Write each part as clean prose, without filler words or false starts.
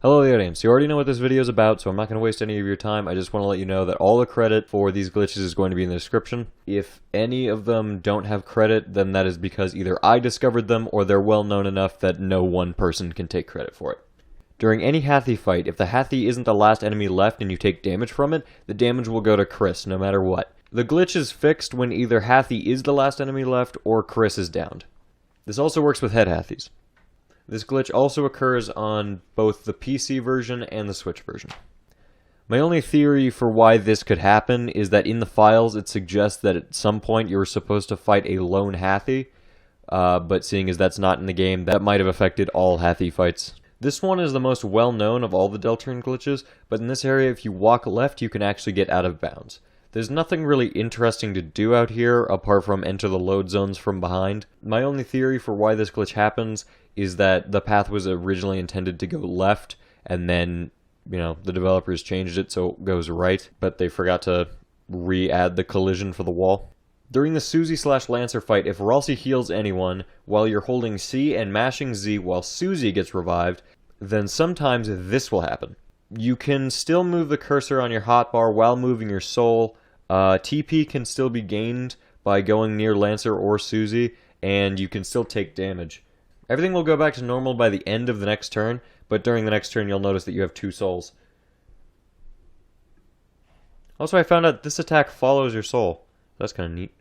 Hello audience, you already know what this video is about, so I'm not going to waste any of your time. I just want to let you know that all the credit for these glitches is going to be in the description. If any of them don't have credit, then that is because either I discovered them or they're well known enough that no one person can take credit for it. During any Hathi fight, if the Hathi isn't the last enemy left and you take damage from it, the damage will go to Chris no matter what. The glitch is fixed when either Hathi is the last enemy left or Chris is downed. This also works with head Hathis. This glitch also occurs on both the PC version and the Switch version. My only theory for why this could happen is that in the files it suggests that at some point you were supposed to fight a lone Hathi, but seeing as that's not in the game, that might have affected all Hathi fights. This one is the most well-known of all the Deltarune glitches, but in this area if you walk left you can actually get out of bounds. There's nothing really interesting to do out here apart from enter the load zones from behind. My only theory for why this glitch happens is that the path was originally intended to go left, and then, the developers changed it so it goes right, but they forgot to re-add the collision for the wall. During the Susie/Lancer fight, if Ralsei heals anyone while you're holding C and mashing Z while Susie gets revived, then sometimes this will happen. You can still move the cursor on your hotbar while moving your soul. TP can still be gained by going near Lancer or Susie, and you can still take damage. Everything will go back to normal by the end of the next turn, but during the next turn you'll notice that you have 2 souls. Also, I found out this attack follows your soul. That's kind of neat.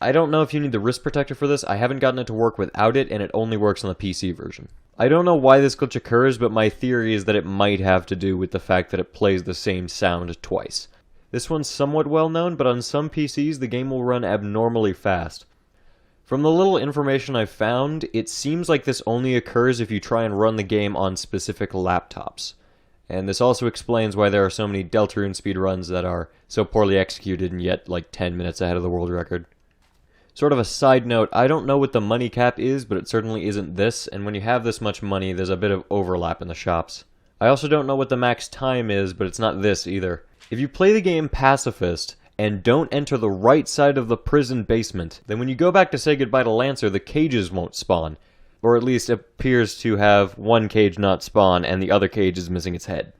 I don't know if you need the wrist protector for this. I haven't gotten it to work without it, and it only works on the PC version. I don't know why this glitch occurs, but my theory is that it might have to do with the fact that it plays the same sound twice. This one's somewhat well known, but on some PCs the game will run abnormally fast. From the little information I've found, it seems like this only occurs if you try and run the game on specific laptops. And this also explains why there are so many Deltarune speedruns that are so poorly executed and yet like 10 minutes ahead of the world record. Sort of a side note, I don't know what the money cap is, but it certainly isn't this, and when you have this much money, there's a bit of overlap in the shops. I also don't know what the max time is, but it's not this either. If you play the game pacifist, and don't enter the right side of the prison basement, then when you go back to say goodbye to Lancer, the cages won't spawn. Or at least appears to have one cage not spawn, and the other cage is missing its head.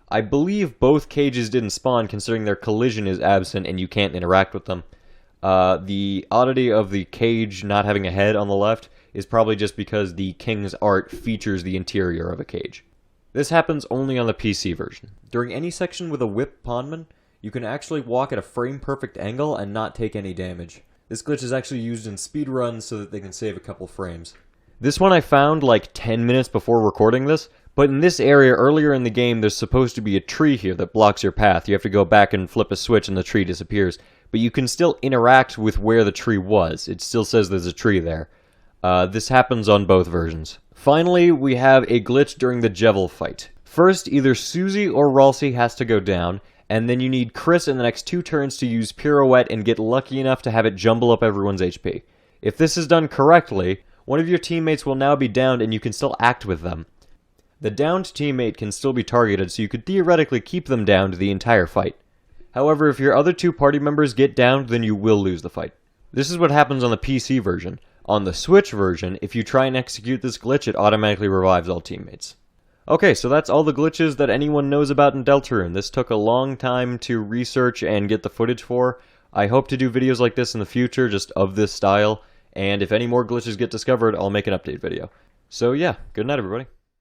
I believe both cages didn't spawn considering their collision is absent and you can't interact with them. The oddity of the cage not having a head on the left is probably just because the King's art features the interior of a cage. This happens only on the PC version. During any section with a whip pawnman, you can actually walk at a frame-perfect angle and not take any damage. This glitch is actually used in speedruns so that they can save a couple frames. This one I found like 10 minutes before recording this, but in this area earlier in the game there's supposed to be a tree here that blocks your path. You have to go back and flip a switch and the tree disappears. But you can still interact with where the tree was. It still says there's a tree there. This happens on both versions. Finally, we have a glitch during the Jebel fight. First, either Susie or Ralsei has to go down, and then you need Chris in the next 2 turns to use Pirouette and get lucky enough to have it jumble up everyone's HP. If this is done correctly, one of your teammates will now be downed and you can still act with them. The downed teammate can still be targeted, so you could theoretically keep them downed the entire fight. However, if your other 2 party members get downed, then you will lose the fight. This is what happens on the PC version. On the Switch version, if you try and execute this glitch, it automatically revives all teammates. Okay, so that's all the glitches that anyone knows about in Deltarune. This took a long time to research and get the footage for. I hope to do videos like this in the future, just of this style, and if any more glitches get discovered, I'll make an update video. So yeah, good night everybody.